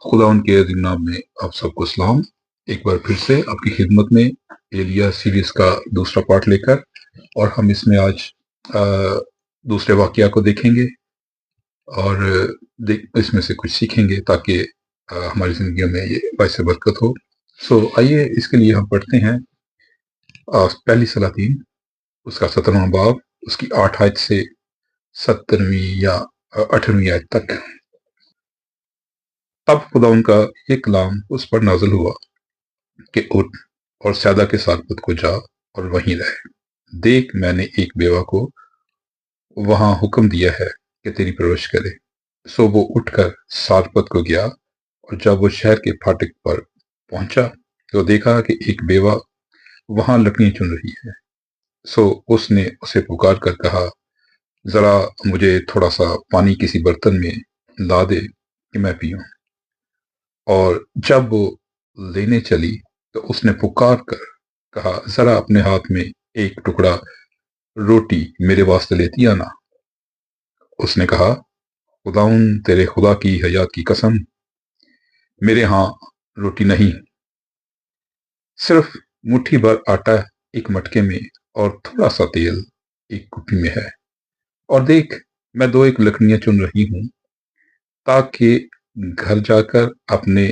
खुदा उनके अज़ीम नाम में आप सबको सलाम। एक बार फिर से आपकी खिदमत में एलिया सीरीज का दूसरा पार्ट लेकर, और हम इसमें आज दूसरे वाकया को देखेंगे और इसमें से कुछ सीखेंगे ताकि हमारी जिंदगी में ये बाइस बरकत हो। आइए इसके लिए हम पढ़ते हैं पहली सलातीन उसका 17वां बाब, उसकी 8 आयत से 17वीं या 18वीं आयत तक। तब खुदा उनका ये कलाम उस पर नाज़िल हुआ कि उठ और सैदा के सारपत को जा और वहीं रह। देख, मैंने एक बेवा को वहां हुक्म दिया है कि तेरी परवरिश करे। सो वो उठकर सारपत को गया, और जब वो शहर के फाटक पर पहुंचा तो देखा कि एक बेवा वहां लकड़ियां चुन रही है। सो उसने उसे पुकार कर कहा, जरा मुझे थोड़ा सा पानी किसी बर्तन में ला दे कि मैं पीऊं। और जब वो लेने चली तो उसने पुकार कर कहा, जरा अपने हाथ में एक टुकड़ा रोटी मेरे वास्ते लेती आना। उसने कहा, खुदाउन तेरे खुदा की हयात की कसम, मेरे यहाँ रोटी नहीं, सिर्फ मुट्ठी भर आटा एक मटके में और थोड़ा सा तेल एक कुप्पी में है। और देख, मैं दो एक लकड़ियां चुन रही हूं ताकि घर जाकर अपने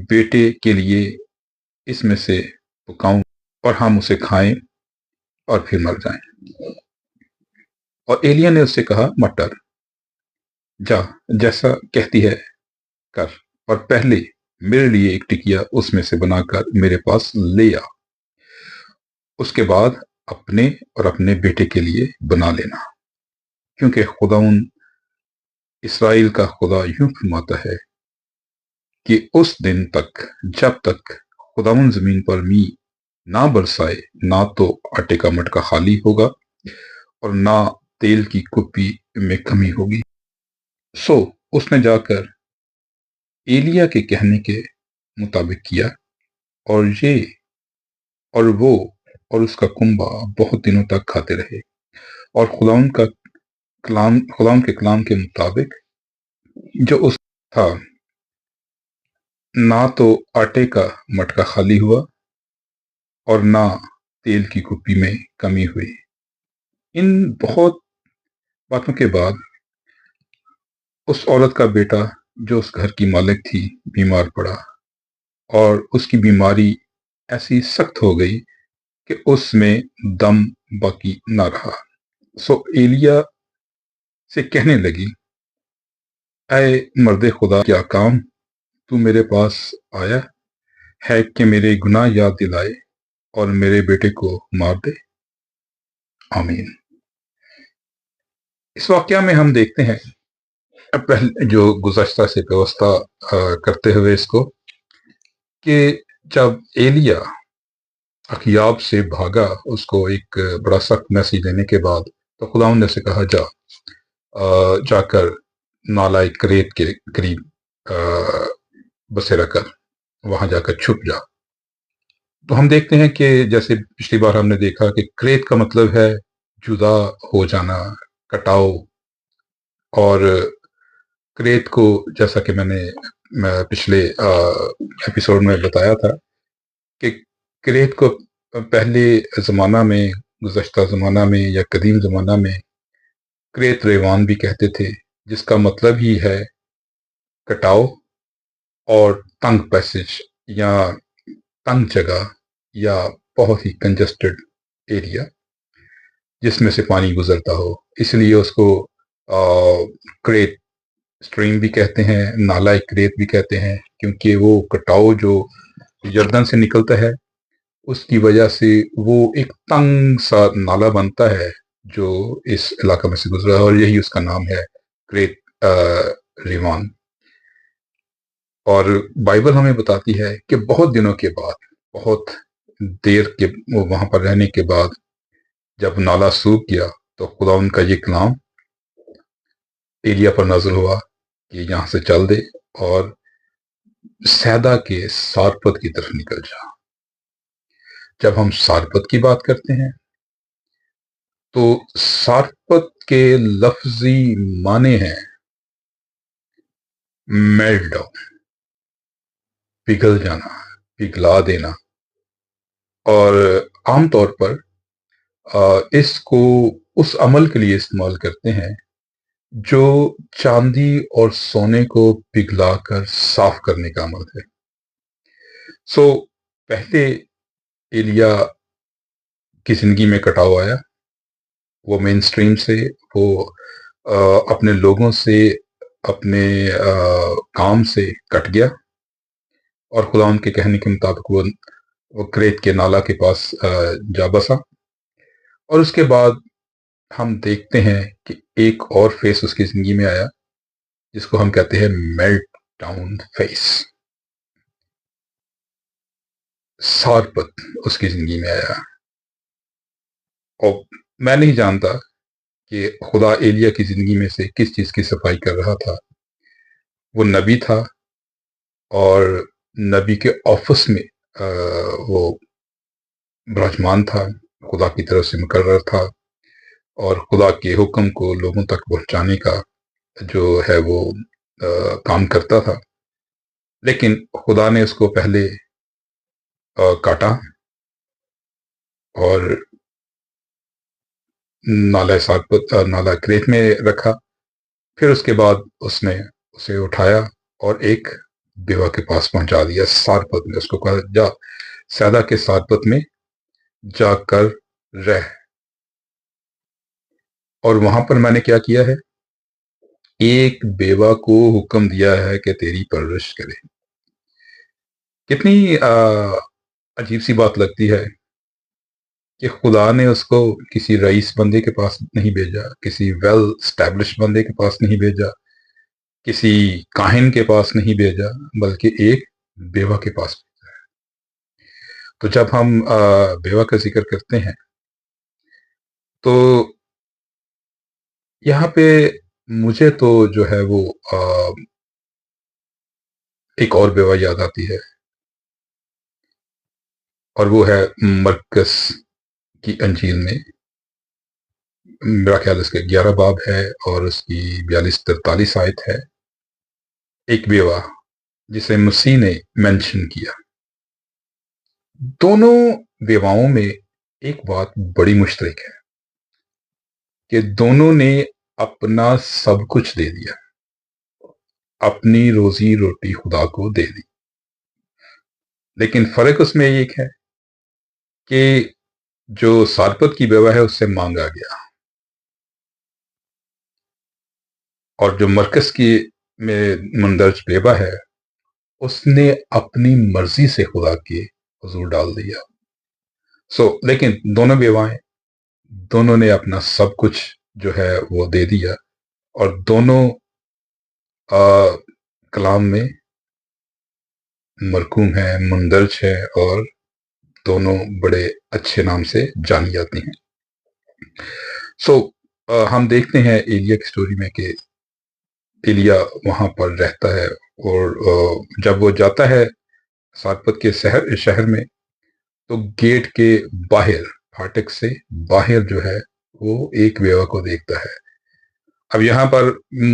बेटे के लिए इसमें से पकाऊं और हम उसे खाएं और फिर मर जाएं। और एलिया ने उससे कहा, मटर जा, जैसा कहती है कर, और पहले मेरे लिए एक टिकिया उसमें से बनाकर मेरे पास ले आ। उसके बाद अपने और अपने बेटे के लिए बना लेना, क्योंकि खुदाउन इसराइल का खुदा यूं फरमाता है कि उस दिन तक जब तक खुदाउन जमीन पर मी ना बरसाए, ना तो आटे का मटका खाली होगा और ना तेल की कुप्पी में कमी होगी। सो उसने जाकर एलिया के कहने के मुताबिक किया, और ये और वो और उसका कुंबा बहुत दिनों तक खाते रहे। और खुदाउन के कलाम के मुताबिक जो उस था, ना तो आटे का मटका खाली हुआ और ना तेल की कुप्पी में कमी हुई। इन बहुत बातों के बाद उस औरत का बेटा जो उस घर की मालिक थी बीमार पड़ा, और उसकी बीमारी ऐसी सख्त हो गई कि उसमें दम बाकी ना रहा। सो एलिया से कहने लगी, ऐ मर्दे खुदा, क्या काम तू मेरे पास आया है कि मेरे गुनाह याद दिलाए और मेरे बेटे को मार दे। आमीन। इस वाकया में हम देखते हैं, पहले जो गुज़श्ता से व्यवस्था करते हुए इसको, कि जब एलिया अखयाब से भागा उसको एक बड़ा सख्त मैसेज देने के बाद, तो खुदावंद ने उसे कहा, जाकर नाला करेत के करीब बसेरा कर, वहां जाकर छुप जा। तो हम देखते हैं कि जैसे पिछली बार हमने देखा कि क्रेत का मतलब है जुदा हो जाना, कटाव। और क्रेत को, जैसा कि मैं पिछले एपिसोड में बताया था, कि क्रेत को पहले ज़माना में, गुज़श्ता ज़माना में या कदीम ज़माना में क्रेत रेवान भी कहते थे, जिसका मतलब ही है कटाव और तंग पैसेज या तंग जगह या बहुत ही कंजस्टेड एरिया जिसमें से पानी गुजरता हो। इसलिए उसको क्रेत स्ट्रीम भी कहते हैं, नाला क्रेत भी कहते हैं, क्योंकि वो कटाव जो यर्दन से निकलता है उसकी वजह से वो एक तंग सा नाला बनता है जो इस इलाका में से गुजरा है, और यही उसका नाम है, क्रेत रिवान। और बाइबल हमें बताती है कि बहुत दिनों के बाद, बहुत देर के वहां पर रहने के बाद, जब नाला सूख गया तो खुदा उनका ये कलाम एलिया पर नाज़िल हुआ कि यहाँ से चल दे और सैदा के सारपत की तरफ निकल जा। जब हम सारपत की बात करते हैं तो सारपत के लफ्जी माने हैं मेल्ट डाउन, पिघल जाना, पिघला देना। और आम तौर पर इसको उस अमल के लिए इस्तेमाल करते हैं जो चांदी और सोने को पिघलाकर साफ करने का अमल है। सो पहले एलिया की जिंदगी में कटाव आया, वो मेन स्ट्रीम से, वो अपने लोगों से, अपने काम से कट गया और खुदा उनके कहने के मुताबिक वो क्रेत के नाला के पास जा बसा। और उसके बाद हम देखते हैं कि एक और फेस उसकी जिंदगी में आया जिसको हम कहते हैं मेल्ट डाउन फेस। सारपत उसकी जिंदगी में आया। और मैं नहीं जानता कि खुदा एलिया की जिंदगी में से किस चीज की सफाई कर रहा था। वो नबी था और नबी के ऑफिस में वो विराजमान था, खुदा की तरफ से मुकर्रर था और खुदा के हुक्म को लोगों तक पहुंचाने का जो है वो काम करता था। लेकिन खुदा ने उसको पहले काटा और नाला क्रेत में रखा। फिर उसके बाद उसने उसे उठाया और एक बेवा के पास पहुंचा दिया। सारपत में उसको कहा, जा सैदा के सारपत में जाकर रह। और वहां पर मैंने क्या किया है, एक बेवा को हुक्म दिया है कि तेरी परवरिश करे। कितनी अजीब सी बात लगती है कि खुदा ने उसको किसी रईस बंदे के पास नहीं भेजा, किसी वेल स्टैब्लिश बंदे के पास नहीं भेजा, किसी काहिन के पास नहीं भेजा, बल्कि एक बेवा के पास। तो जब हम बेवा का जिक्र करते हैं तो यहाँ पे मुझे तो जो है वो एक और बेवा याद आती है और वो है मरकस की अंजील में। मेरा ख्याल इसके 11 बाब है और उसकी 42-43 आयत है। एक बेवा जिसे मसीह ने मेंशन किया। दोनों बेवाओं में एक बात बड़ी मुश्तरक है कि दोनों ने अपना सब कुछ दे दिया, अपनी रोजी रोटी खुदा को दे दी। लेकिन फर्क उसमें एक है कि जो सारपत की बेवा है उससे मांगा गया और जो मरकस की में मुंदरज बेवा है उसने अपनी मर्जी से खुदा के हुजूर डाल दिया। लेकिन दोनों बेवाएं, दोनों ने अपना सब कुछ जो है वो दे दिया और दोनों कलाम में मरकूम है, मुंदरज है और दोनों बड़े अच्छे नाम से जानी जाती हैं। हम देखते हैं एलिया की स्टोरी में कि एलिया वहां पर रहता है और जब वो जाता है सारपत के शहर में तो गेट के बाहर, फाटक से बाहर जो है वो एक बेवा को देखता है। अब यहाँ पर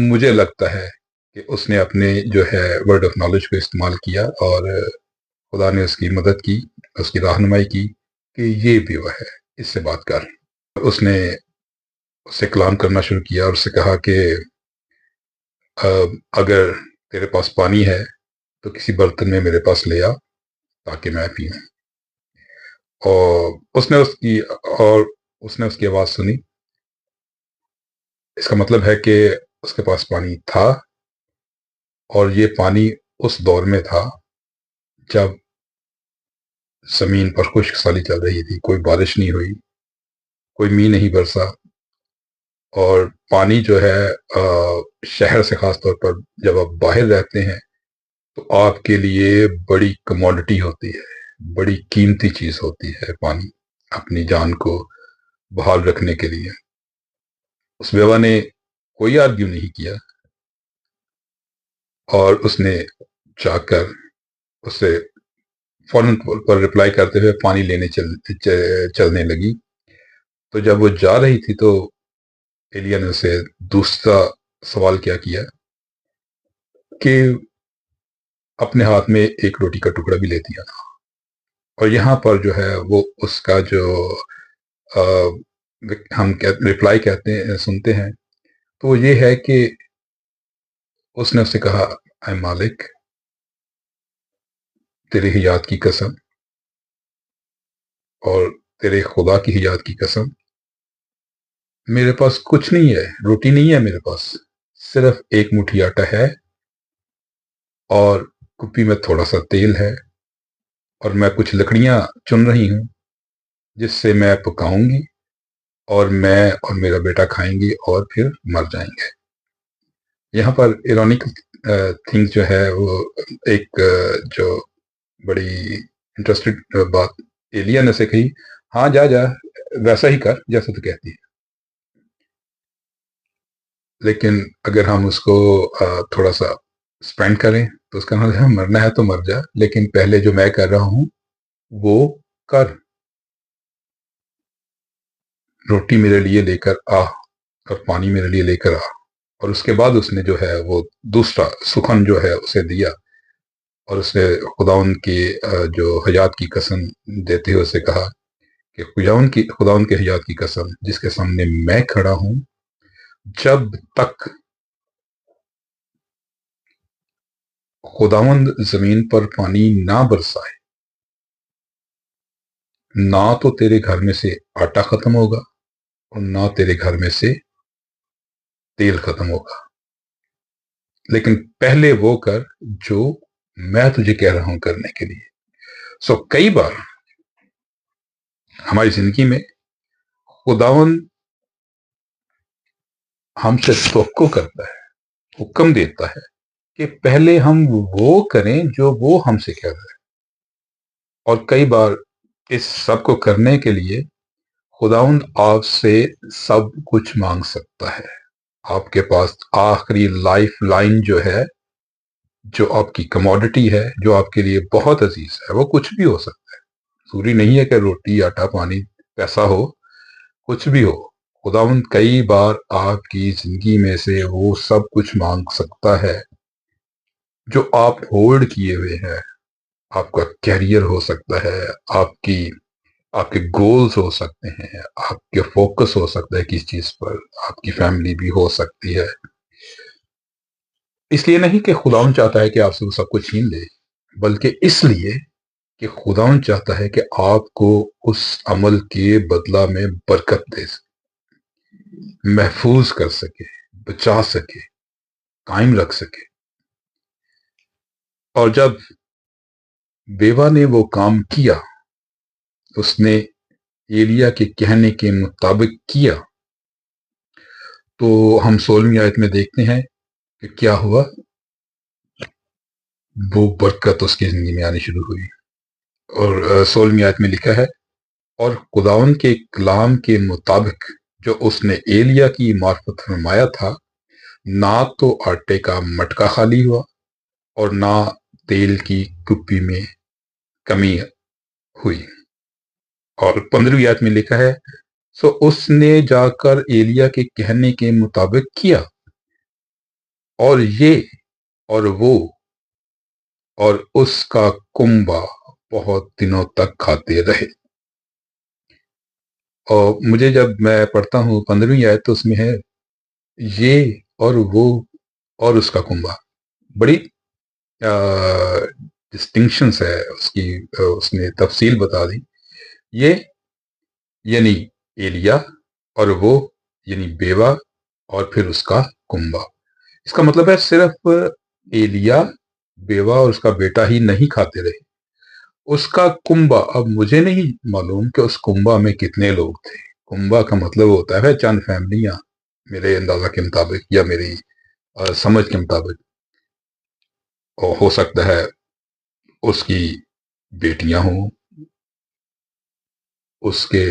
मुझे लगता है कि उसने अपने जो है वर्ड ऑफ नॉलेज को इस्तेमाल किया और खुदा ने उसकी मदद की, उसकी रहनुमाई की कि ये बेवा है, इससे बात कर। उसने उससे कलाम करना शुरू किया और उससे कहा कि अगर तेरे पास पानी है तो किसी बर्तन में मेरे पास ले आ ताकि मैं पीऊं। और उसने उसकी आवाज सुनी। इसका मतलब है कि उसके पास पानी था और ये पानी उस दौर में था जब जमीन पर खुश्क साली चल रही थी, कोई बारिश नहीं हुई, कोई मींह नहीं बरसा। और पानी जो है शहर से खास तौर पर जब आप बाहर रहते हैं तो आपके लिए बड़ी कमोडिटी होती है, बड़ी कीमती चीज होती है पानी, अपनी जान को बहाल रखने के लिए। उस बेवा ने कोई आर्ग्यू नहीं किया और उसने जाकर उससे फौरन पर रिप्लाई करते हुए पानी लेने चलने लगी। तो जब वो जा रही थी तो एलिया ने उसे दूसरा सवाल क्या किया کہ اپنے ہاتھ میں ایک روٹی کا ٹکڑا بھی لیتی ہے نا، اور یہاں پر جو ہے وہ اس کا جو ہم ریپلائی کہتے ہیں سنتے ہیں، تو وہ یہ ہے کہ اس نے اس سے کہا، اے مالک، تیری حیات کی قسم اور تیرے خدا کی حیات کی قسم، میرے پاس کچھ نہیں ہے، روٹی نہیں ہے میرے پاس، صرف ایک مٹھی آٹا ہے اور کپی میں تھوڑا سا تیل ہے، اور میں کچھ لکڑیاں چن رہی ہوں جس سے میں پکاؤں گی اور میں اور میرا بیٹا کھائیں گی اور پھر مر جائیں گے۔ یہاں پر ایرونیکل تھنگ جو ہے وہ ایک جو بڑی انٹرسٹڈ بات ایلیا نے سے کہی، ہاں جا جا ویسا ہی کر جیسا تو کہتی ہے، لیکن اگر ہم اس کو تھوڑا سا اسپینڈ کریں تو اس کا مطلب ہے مرنا ہے تو مر جا، لیکن پہلے جو میں کر رہا ہوں وہ کر، روٹی میرے لیے لے کر آ اور پانی میرے لیے لے کر آ۔ اور اس کے بعد اس نے جو ہے وہ دوسرا سخن جو ہے اسے دیا، اور اس نے خداوند کی جو حیات کی قسم دیتے ہوئے اسے کہا کہ خداوند کی حیات کی قسم جس کے سامنے میں کھڑا ہوں، جب تک خداوند زمین پر پانی نہ برسائے، نہ تو تیرے گھر میں سے آٹا ختم ہوگا اور نہ تیرے گھر میں سے تیل ختم ہوگا، لیکن پہلے وہ کر جو میں تجھے کہہ رہا ہوں کرنے کے لیے۔ کئی بار ہماری زندگی میں خداوند ہم سے توقع کرتا ہے، حکم دیتا ہے کہ پہلے ہم وہ کریں جو وہ ہم سے کہہ رہا ہے، اور کئی بار اس سب کو کرنے کے لیے خداوند آپ سے سب کچھ مانگ سکتا ہے۔ آپ کے پاس آخری لائف لائن جو ہے، جو آپ کی کموڈٹی ہے، جو آپ کے لیے بہت عزیز ہے، وہ کچھ بھی ہو سکتا ہے۔ ضروری نہیں ہے کہ روٹی، آٹا، پانی، پیسہ ہو، کچھ بھی ہو۔ خداوند کئی بار آپ کی زندگی میں سے وہ سب کچھ مانگ سکتا ہے جو آپ ہولڈ کیے ہوئے ہیں۔ آپ کا کیریئر ہو سکتا ہے، آپ کے گولز ہو سکتے ہیں، آپ کے فوکس ہو سکتا ہے کس چیز پر، آپ کی فیملی بھی ہو سکتی ہے۔ اس لیے نہیں کہ خداوند چاہتا ہے کہ آپ سے وہ سب کچھ چھین لے، بلکہ اس لیے کہ خداوند چاہتا ہے کہ آپ کو اس عمل کے بدلہ میں برکت دے سکے، محفوظ کر سکے، بچا سکے، قائم رکھ سکے۔ اور جب بیوہ نے وہ کام کیا، اس نے ایلیا کے کہنے کے مطابق کیا، تو ہم 16ویں آیت میں دیکھتے ہیں کہ کیا ہوا، وہ برکت اس کی زندگی میں آنی شروع ہوئی۔ اور 16ویں آیت میں لکھا ہے، اور خداوند کے کلام کے مطابق جو اس نے ایلیا کی معرفت فرمایا تھا، نہ تو آٹے کا مٹکا خالی ہوا اور نہ تیل کی کپی میں کمی ہوئی۔ اور 15ویں آیت میں لکھا ہے، اس نے جا کر ایلیا کے کہنے کے مطابق کیا، اور یہ اور وہ اور اس کا کنبہ بہت دنوں تک کھاتے رہے۔ اور مجھے جب میں پڑھتا ہوں 15ویں آیت، تو اس میں ہے یہ اور وہ اور اس کا کنبہ، بڑی ڈسٹنکشنس ہے اس نے تفصیل بتا دی۔ یہ یعنی ایلیا، اور وہ یعنی بیوہ، اور پھر اس کا کنبہ۔ اس کا مطلب ہے صرف ایلیا، بیوہ اور اس کا بیٹا ہی نہیں کھاتے رہے، اس کا کنبہ۔ اب مجھے نہیں معلوم کہ اس کنبہ میں کتنے لوگ تھے۔ کنبہ کا مطلب ہوتا ہے چند فیملیاں، میرے اندازہ کے مطابق یا میری سمجھ کے مطابق، اور ہو سکتا ہے اس کی بیٹیاں ہوں، اس کے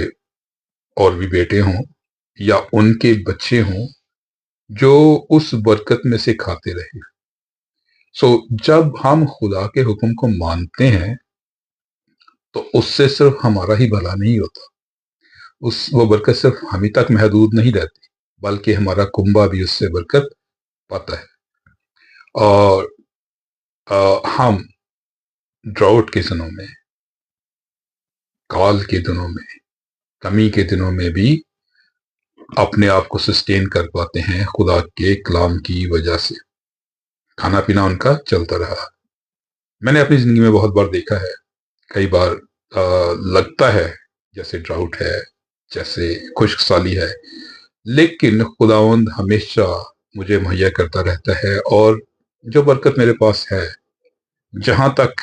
اور بھی بیٹے ہوں، یا ان کے بچے ہوں جو اس برکت میں سے کھاتے رہے۔ جب ہم خدا کے حکم کو مانتے ہیں تو اس سے صرف ہمارا ہی بھلا نہیں ہوتا، وہ برکت صرف ہم ہی تک محدود نہیں رہتی، بلکہ ہمارا کنبہ بھی اس سے برکت پاتا ہے۔ اور हम ड्राउट के दिनों में, काल के दिनों में, कमी के दिनों में भी अपने आप को सस्टेन कर पाते हैं खुदा के कलाम की वजह से। खाना पीना उनका चलता रहा। मैंने अपनी जिंदगी में बहुत बार देखा है, कई बार लगता है जैसे ड्राउट है, जैसे खुश्क साली है, लेकिन खुदावंद हमेशा मुझे मुहैया करता रहता है, और जो बरकत मेरे पास है, जहां तक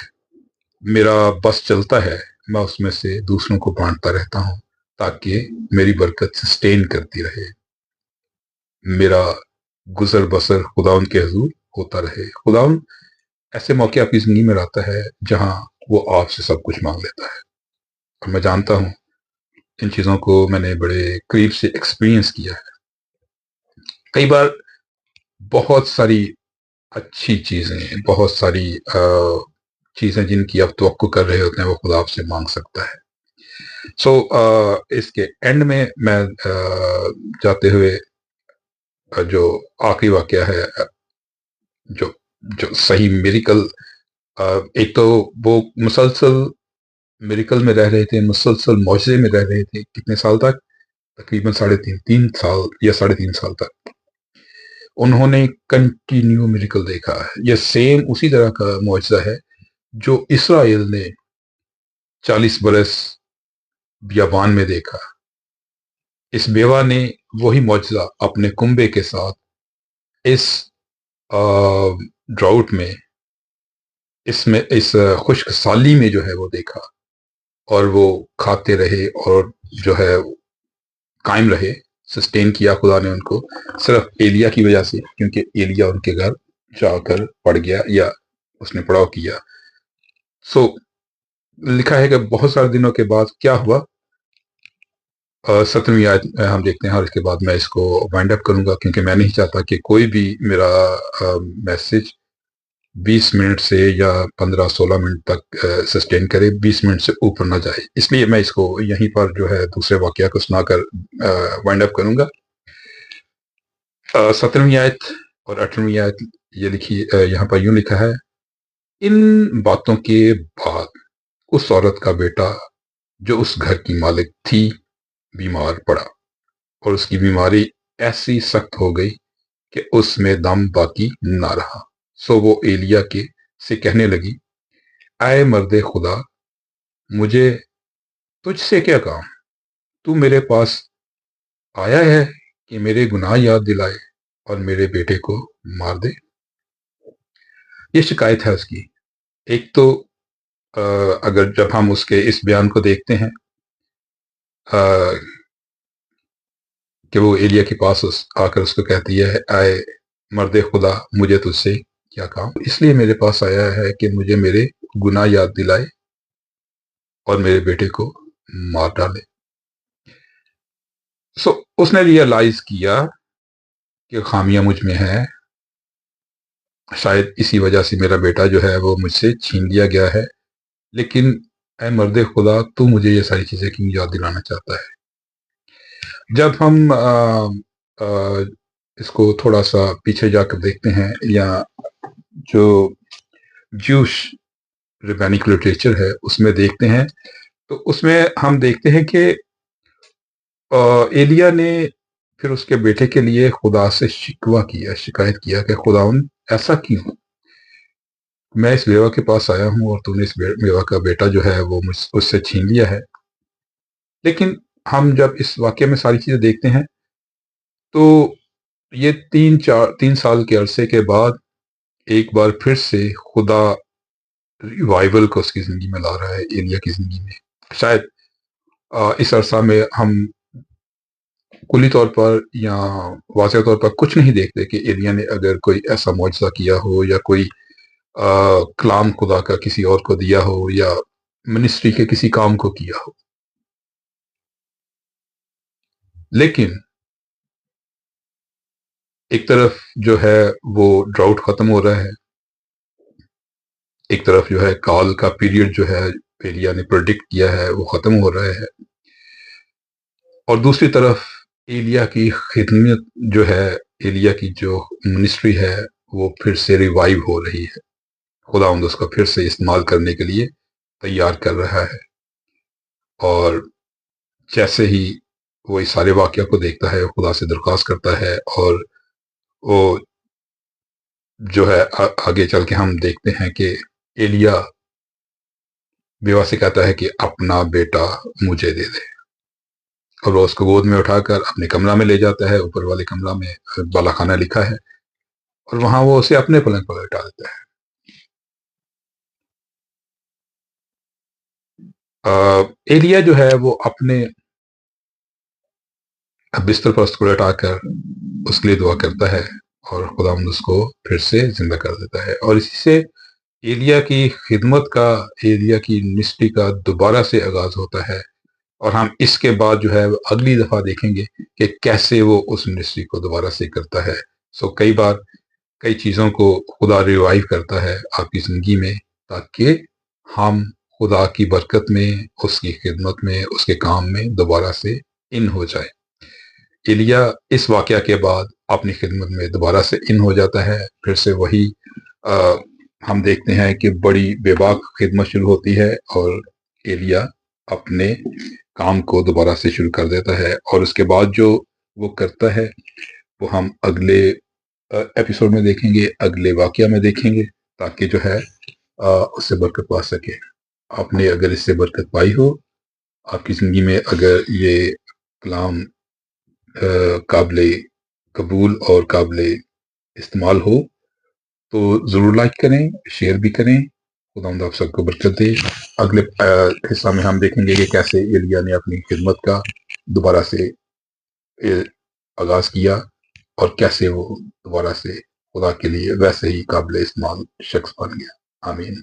मेरा बस चलता है, मैं उसमें से दूसरों को बांटता रहता हूं, ताकि मेरी बरकत सस्टेन करती रहे, मेरा गुजर बसर खुदावंद के हजूर होता रहे। खुदावंद ऐसे मौके आपकी जिंदगी में लाता है जहां वो आपसे सब कुछ मांग लेता है, और मैं जानता हूं, इन चीजों को मैंने बड़े करीब से एक्सपीरियंस किया है। कई बार बहुत सारी अच्छी चीजें, बहुत सारी चीजें जिनकी आप तवक्को कर रहे होते हैं, वो खुदा आपसे मांग सकता है। सो इसके एंड में मैं जाते हुए जो आखिरी वाकया है, जो जो सही मिरेकल, एक तो वो मुसलसल मिरेकल में रह रहे थे, मुसलसल मौजज़े में रह रहे थे। कितने साल तक? तकरीबन 3.5 या 3.5 साल तक उन्होंने कंटिन्यू मिरेकल देखा है। ये सेम उसी तरह का मौजज़ा है जो इसराइल ने 40 बरस बियाबान में देखा। इस बेवा ने वही मौजज़ा अपने कुंबे के साथ इस ड्राउट में, इसमें, इस खुश्क साली में जो है वो देखा, और वो खाते रहे और जो है कायम रहे। सस्टेन किया खुदा ने उनको, सिर्फ एलिया की वजह से, क्योंकि एलिया उनके घर जाकर पड़ गया या उसने पड़ाव किया। सो लिखा है कि बहुत सारे दिनों के बाद क्या हुआ, 17वीं आयत हम देखते हैं, और इसके बाद मैं इसको वाइंड अप करूंगा, क्योंकि मैं नहीं चाहता कि कोई भी मेरा मैसेज 20 मिनट से या 15-16 मिनट तक सस्टेन करे, 20 मिनट से ऊपर ना जाए। इसलिए मैं इसको यहीं पर जो है दूसरे वाकया को सुनाकर वाइंड अप करूंगा। 17वीं आयत और 18वीं आयत ये लिखी, यहाँ पर यूं लिखा है, इन बातों के बाद उस औरत का बेटा जो उस घर की मालिक थी बीमार पड़ा, और उसकी बीमारी ऐसी सख्त हो गई कि उसमें दम बाकी ना रहा। सो वो एलिया के से कहने लगी, आए मर्दे खुदा, मुझे तुझसे क्या काम? तू मेरे पास आया है कि मेरे गुनाह याद दिलाए और मेरे बेटे को मार दे। ये शिकायत है उसकी। एक तो अगर जब हम उसके इस बयान को देखते हैं कि वो एलिया के पास आकर उसको कहती है, आए मर्दे खुदा, मुझे तुझसे क्या काम? इसलिए मेरे पास आया है कि मुझे मेरे गुनाह याद दिलाए और मेरे बेटे को मार डाले। सो उसने रियलाइज किया कि खामियां मुझ में है, शायद इसी वजह से मेरा बेटा जो है वो मुझसे छीन लिया गया है, लेकिन ऐ मर्दे खुदा, तू मुझे ये सारी चीजें क्यों याद दिलाना चाहता है? जब हम इसको थोड़ा सा पीछे जाकर देखते हैं, या जो ज्यूश रैबिनिक लिटरेचर है उसमें देखते हैं, तो उसमें हम देखते हैं कि एलिया ने फिर उसके बेटे के लिए खुदा से शिकवा किया, शिकायत किया कि खुदावन ऐसा क्यों? मैं इस बेवा के पास आया हूं और तूने इस बेवा का बेटा जो है वो उससे छीन लिया है। लेकिन हम जब इस वाक्य में सारी चीजें देखते हैं, तो ये 3 साल के अरसे के बाद एक बार फिर से खुदा रिवाइवल को उसकी जिंदगी में ला रहा है, एलिया की जिंदगी में। शायद इस अरसा में हम कुली तौर पर या वाज़ेह तौर पर कुछ नहीं देखते कि एलिया ने अगर कोई ऐसा मुआजिज़ा किया हो, या कोई कलाम खुदा का किसी और को दिया हो, या मिनिस्ट्री के किसी काम को किया हो। लेकिन एक तरफ जो है वो ड्राउट खत्म हो रहा है, एक तरफ जो है काल का पीरियड जो है एलिया ने प्रेडिक्ट किया है वो खत्म हो रहा है, और दूसरी तरफ एलिया की खिदमत जो है, एलिया की जो मिनिस्ट्री है, वो फिर से रिवाइव हो रही है। خداوند اس کو پھر سے استعمال کرنے کے لیے تیار کر رہا ہے۔ اور جیسے ہی وہ اس سارے واقعہ کو دیکھتا ہے، خدا سے درخواست کرتا ہے، اور وہ جو ہے آگے چل کے ہم دیکھتے ہیں کہ ایلیا بیوہ سے کہتا ہے کہ اپنا بیٹا مجھے دے دے، اور وہ اس کو گود میں اٹھا کر اپنے کمرہ میں لے جاتا ہے، اوپر والے کمرہ میں بالا خانہ لکھا ہے، اور وہاں وہ اسے اپنے پلنگ پر لٹا دیتا ہے۔ ایلیا جو ہے وہ اپنے بستر پر اس کو لٹا کر اس کے لیے دعا کرتا ہے، اور خداوند اس کو پھر سے زندہ کر دیتا ہے، اور اسی سے ایلیا کی خدمت کا، ایلیا کی منسٹری کا دوبارہ سے آغاز ہوتا ہے۔ اور ہم اس کے بعد جو ہے اگلی دفعہ دیکھیں گے کہ کیسے وہ اس منسٹری کو دوبارہ سے کرتا ہے۔ کئی بار کئی چیزوں کو خدا ریوائیو کرتا ہے آپ کی زندگی میں، تاکہ ہم خدا کی برکت میں، اس کی خدمت میں، اس کے کام میں دوبارہ سے ان ہو جائے۔ ایلیا اس واقعہ کے بعد اپنی خدمت میں دوبارہ سے ان ہو جاتا ہے، پھر سے وہی ہم دیکھتے ہیں کہ بڑی بے باک خدمت شروع ہوتی ہے، اور ایلیا اپنے کام کو دوبارہ سے شروع کر دیتا ہے، اور اس کے بعد جو وہ کرتا ہے وہ ہم اگلے ایپیسوڈ میں دیکھیں گے، اگلے واقعہ میں دیکھیں گے، تاکہ جو ہے اس سے برکت پا سکے۔ آپ نے اگر اس سے برکت پائی ہو، آپ کی زندگی میں اگر یہ کلام قابل قبول اور قابل استعمال ہو، تو ضرور لائک کریں، شیئر بھی کریں۔ خداوند آپ سب کو برکت دے۔ اگلے حصہ میں ہم دیکھیں گے کہ کیسے ایلیا نے اپنی خدمت کا دوبارہ سے آغاز کیا، اور کیسے وہ دوبارہ سے خدا کے لیے ویسے ہی قابل استعمال شخص بن گیا۔ آمین۔